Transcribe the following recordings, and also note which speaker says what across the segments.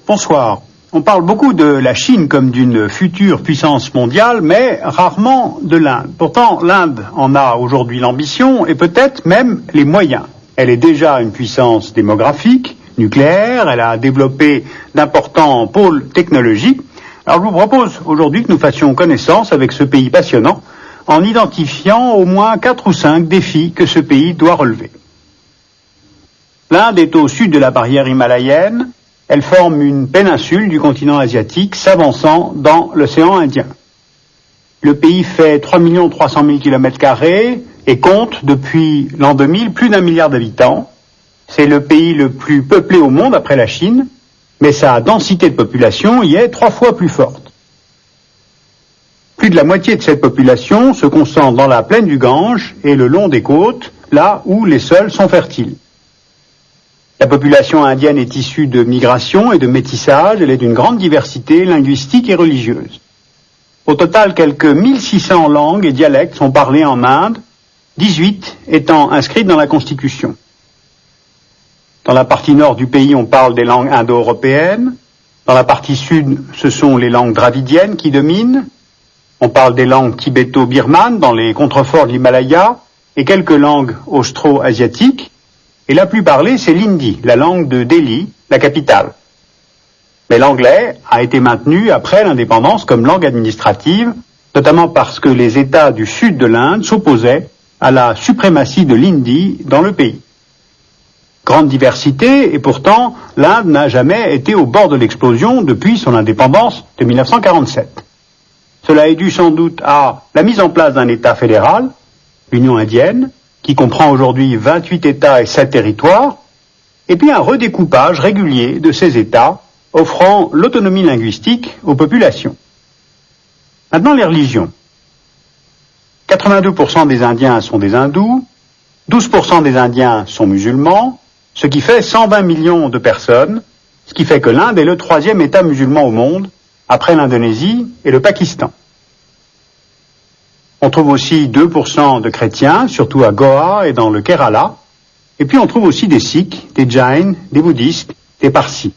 Speaker 1: Bonsoir. On parle beaucoup de la Chine comme d'une future puissance mondiale, mais rarement de l'Inde. Pourtant, l'Inde en a aujourd'hui l'ambition et peut-être même les moyens. Elle est déjà une puissance démographique, nucléaire, elle a développé d'importants pôles technologiques. Alors je vous propose aujourd'hui que nous fassions connaissance avec ce pays passionnant en identifiant au moins 4 ou 5 défis que ce pays doit relever. L'Inde est au sud de la barrière himalayenne. Elle forme une péninsule du continent asiatique s'avançant dans l'océan Indien. Le pays fait 3 300 000 km² et compte depuis l'an 2000 plus d'1 milliard d'habitants. C'est le pays le plus peuplé au monde après la Chine, mais sa densité de population y est 3 fois plus forte. Plus de la moitié de cette population se concentre dans la plaine du Gange et le long des côtes, là où les sols sont fertiles. La population indienne est issue de migration et de métissage, elle est d'une grande diversité linguistique et religieuse. Au total, quelques 1600 langues et dialectes sont parlés en Inde, 18 étant inscrites dans la Constitution. Dans la partie nord du pays, on parle des langues indo-européennes. Dans la partie sud, ce sont les langues dravidiennes qui dominent. On parle des langues tibéto-birmanes dans les contreforts de l'Himalaya et quelques langues austro-asiatiques. Et la plus parlée, c'est l'hindi, la langue de Delhi, la capitale. Mais l'anglais a été maintenu après l'indépendance comme langue administrative, notamment parce que les États du sud de l'Inde s'opposaient à la suprématie de l'hindi dans le pays. Grande diversité, et pourtant, l'Inde n'a jamais été au bord de l'explosion depuis son indépendance de 1947. Cela est dû sans doute à la mise en place d'un État fédéral, l'Union indienne, qui comprend aujourd'hui 28 États et 7 territoires, et puis un redécoupage régulier de ces États, offrant l'autonomie linguistique aux populations. Maintenant, les religions. 82% des Indiens sont des hindous, 12% des Indiens sont musulmans, ce qui fait 120 millions de personnes, ce qui fait que l'Inde est le 3e État musulman au monde, après l'Indonésie et le Pakistan. On trouve aussi 2% de chrétiens, surtout à Goa et dans le Kerala. Et puis on trouve aussi des Sikhs, des Jains, des bouddhistes, des Parsis.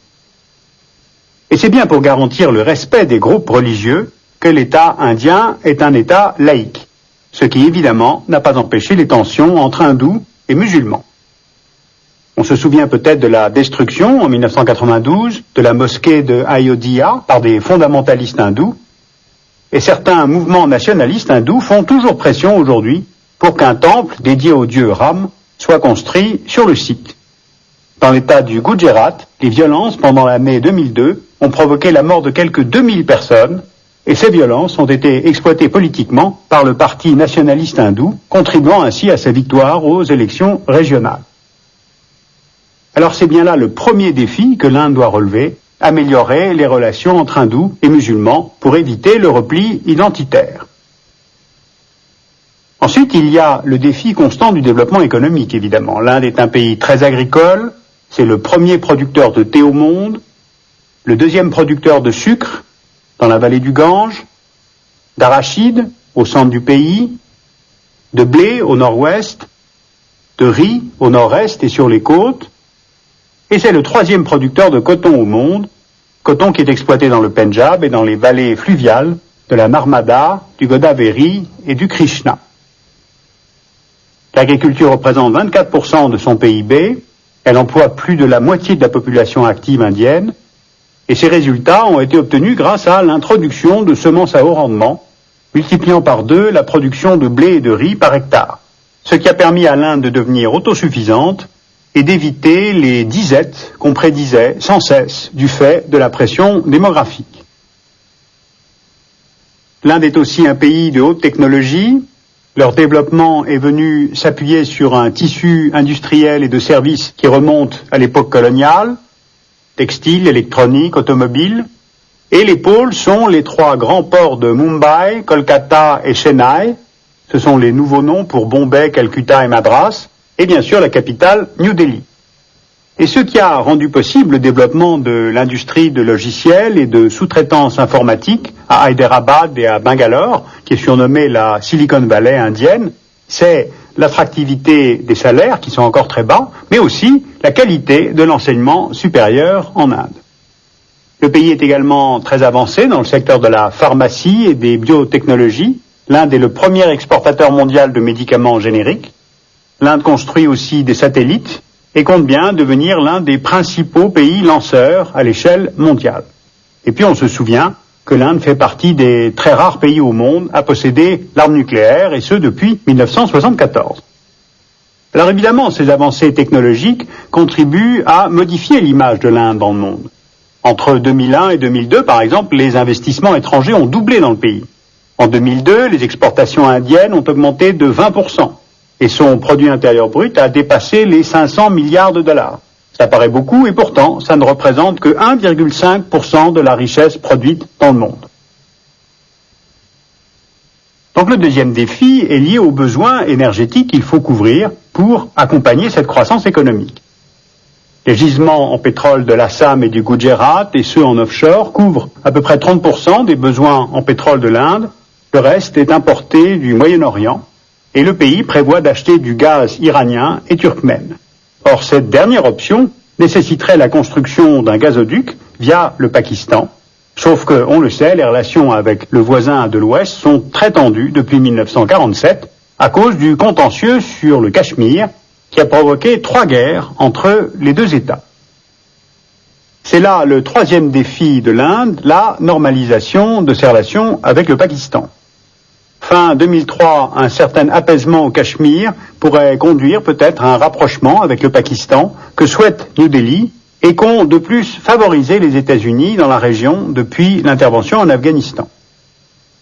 Speaker 1: Et c'est bien pour garantir le respect des groupes religieux que l'État indien est un État laïque, ce qui évidemment n'a pas empêché les tensions entre hindous et musulmans. On se souvient peut-être de la destruction en 1992 de la mosquée de Ayodhya par des fondamentalistes hindous. Et certains mouvements nationalistes hindous font toujours pression aujourd'hui pour qu'un temple dédié au dieu Ram soit construit sur le site. Dans l'état du Gujarat, les violences pendant la mai 2002 ont provoqué la mort de quelques 2000 personnes et ces violences ont été exploitées politiquement par le parti nationaliste hindou, contribuant ainsi à sa victoire aux élections régionales. Alors c'est bien là le premier défi que l'Inde doit relever, améliorer les relations entre hindous et musulmans pour éviter le repli identitaire. Ensuite, il y a le défi constant du développement économique, évidemment. L'Inde est un pays très agricole, c'est le premier producteur de thé au monde, le 2e producteur de sucre dans la vallée du Gange, d'arachide au centre du pays, de blé au nord-ouest, de riz au nord-est et sur les côtes, et c'est le 3e producteur de coton au monde, coton qui est exploité dans le Pendjab et dans les vallées fluviales de la Narmada, du Godavari et du Krishna. L'agriculture représente 24% de son PIB, elle emploie plus de la moitié de la population active indienne, et ces résultats ont été obtenus grâce à l'introduction de semences à haut rendement, multipliant par 2 la production de blé et de riz par hectare, ce qui a permis à l'Inde de devenir autosuffisante et d'éviter les disettes qu'on prédisait sans cesse du fait de la pression démographique. L'Inde est aussi un pays de haute technologie. Leur développement est venu s'appuyer sur un tissu industriel et de services qui remonte à l'époque coloniale, textile, électronique, automobile, et les pôles sont les 3 grands ports de Mumbai, Kolkata et Chennai. Ce sont les nouveaux noms pour Bombay, Calcutta et Madras, et bien sûr la capitale, New Delhi. et ce qui a rendu possible le développement de l'industrie de logiciels et de sous-traitance informatique à Hyderabad et à Bangalore, qui est surnommée la Silicon Valley indienne, c'est l'attractivité des salaires qui sont encore très bas, mais aussi la qualité de l'enseignement supérieur en Inde. Le pays est également très avancé dans le secteur de la pharmacie et des biotechnologies. L'Inde est le premier exportateur mondial de médicaments génériques. L'Inde construit aussi des satellites et compte bien devenir l'un des principaux pays lanceurs à l'échelle mondiale. Et puis on se souvient que l'Inde fait partie des très rares pays au monde à posséder l'arme nucléaire, et ce depuis 1974. Alors évidemment, ces avancées technologiques contribuent à modifier l'image de l'Inde dans le monde. Entre 2001 et 2002, par exemple, les investissements étrangers ont doublé dans le pays. En 2002, les exportations indiennes ont augmenté de 20%, et son produit intérieur brut a dépassé les 500 milliards de dollars. Ça paraît beaucoup, et pourtant, ça ne représente que 1,5% de la richesse produite dans le monde. Donc le deuxième défi est lié aux besoins énergétiques qu'il faut couvrir pour accompagner cette croissance économique. Les gisements en pétrole de l'Assam et du Gujarat, et ceux en offshore, couvrent à peu près 30% des besoins en pétrole de l'Inde. Le reste est importé du Moyen-Orient, et le pays prévoit d'acheter du gaz iranien et turkmène. Or, cette dernière option nécessiterait la construction d'un gazoduc via le Pakistan, sauf que, on le sait, les relations avec le voisin de l'Ouest sont très tendues depuis 1947 à cause du contentieux sur le Cachemire qui a provoqué 3 guerres entre les deux États. C'est là le troisième défi de l'Inde, la normalisation de ses relations avec le Pakistan. Fin 2003, un certain apaisement au Cachemire pourrait conduire peut-être à un rapprochement avec le Pakistan que souhaite New Delhi et qu'ont de plus favorisé les États-Unis dans la région depuis l'intervention en Afghanistan.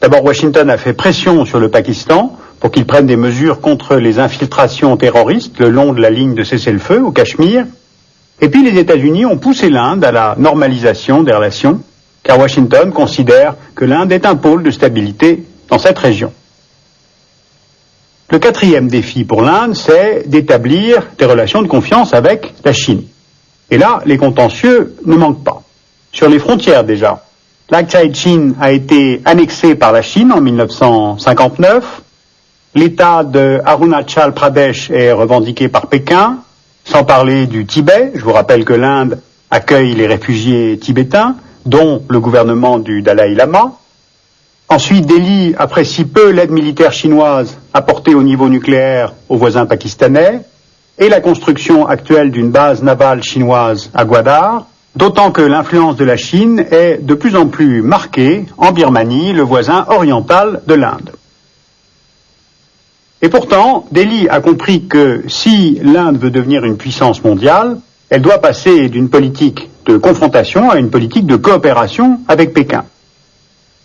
Speaker 1: D'abord, Washington a fait pression sur le Pakistan pour qu'il prenne des mesures contre les infiltrations terroristes le long de la ligne de cessez-le-feu au Cachemire. Et puis les États-Unis ont poussé l'Inde à la normalisation des relations, car Washington considère que l'Inde est un pôle de stabilité dans cette région. Le quatrième défi pour l'Inde, c'est d'établir des relations de confiance avec la Chine. Et là, les contentieux ne manquent pas. Sur les frontières déjà, l'Aksai Chin a été annexé par la Chine en 1959. L'État de Arunachal Pradesh est revendiqué par Pékin, sans parler du Tibet. Je vous rappelle que l'Inde accueille les réfugiés tibétains, dont le gouvernement du Dalai Lama. Ensuite, Delhi apprécie peu l'aide militaire chinoise apportée au niveau nucléaire aux voisins pakistanais et la construction actuelle d'une base navale chinoise à Gwadar, d'autant que l'influence de la Chine est de plus en plus marquée en Birmanie, le voisin oriental de l'Inde. Et pourtant, Delhi a compris que si l'Inde veut devenir une puissance mondiale, elle doit passer d'une politique de confrontation à une politique de coopération avec Pékin.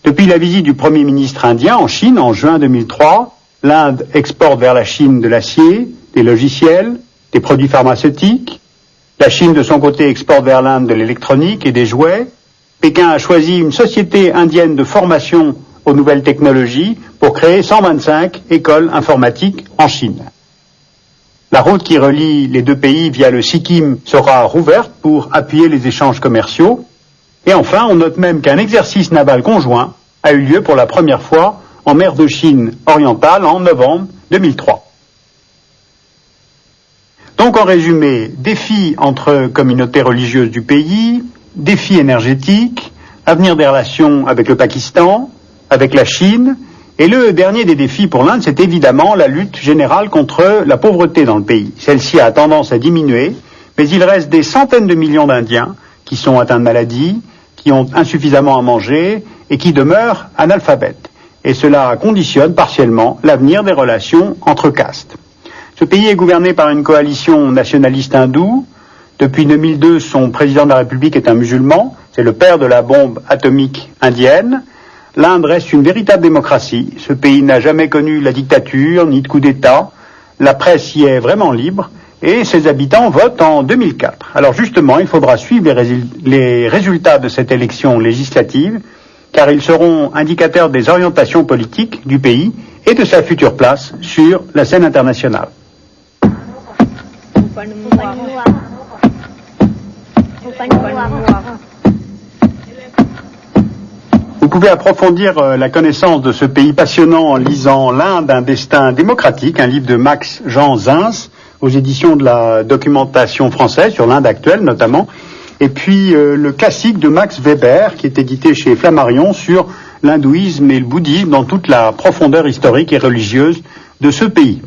Speaker 1: Depuis la visite du Premier ministre indien en Chine en juin 2003, l'Inde exporte vers la Chine de l'acier, des logiciels, des produits pharmaceutiques. La Chine, de son côté, exporte vers l'Inde de l'électronique et des jouets. Pékin a choisi une société indienne de formation aux nouvelles technologies pour créer 125 écoles informatiques en Chine. La route qui relie les deux pays via le Sikkim sera rouverte pour appuyer les échanges commerciaux. Et enfin, on note même qu'un exercice naval conjoint a eu lieu pour la première fois en mer de Chine orientale en novembre 2003. Donc en résumé, défis entre communautés religieuses du pays, défis énergétiques, avenir des relations avec le Pakistan, avec la Chine, et le dernier des défis pour l'Inde, c'est évidemment la lutte générale contre la pauvreté dans le pays. Celle-ci a tendance à diminuer, mais il reste des centaines de millions d'Indiens qui sont atteints de maladies, qui ont insuffisamment à manger et qui demeurent analphabètes. Et cela conditionne partiellement l'avenir des relations entre castes. Ce pays est gouverné par une coalition nationaliste hindoue. Depuis 2002, son président de la République est un musulman. C'est le père de la bombe atomique indienne. L'Inde reste une véritable démocratie. Ce pays n'a jamais connu la dictature ni de coup d'État. La presse y est vraiment libre. Et ses habitants votent en 2004. Alors justement, il faudra suivre les résultats de cette élection législative, car ils seront indicateurs des orientations politiques du pays et de sa future place sur la scène internationale. Vous pouvez approfondir la connaissance de ce pays passionnant en lisant L'Inde, un destin démocratique, un livre de Max Jean Zins, aux éditions de la documentation française, sur l'Inde actuelle notamment, et puis le classique de Max Weber, qui est édité chez Flammarion, sur l'hindouisme et le bouddhisme dans toute la profondeur historique et religieuse de ce pays.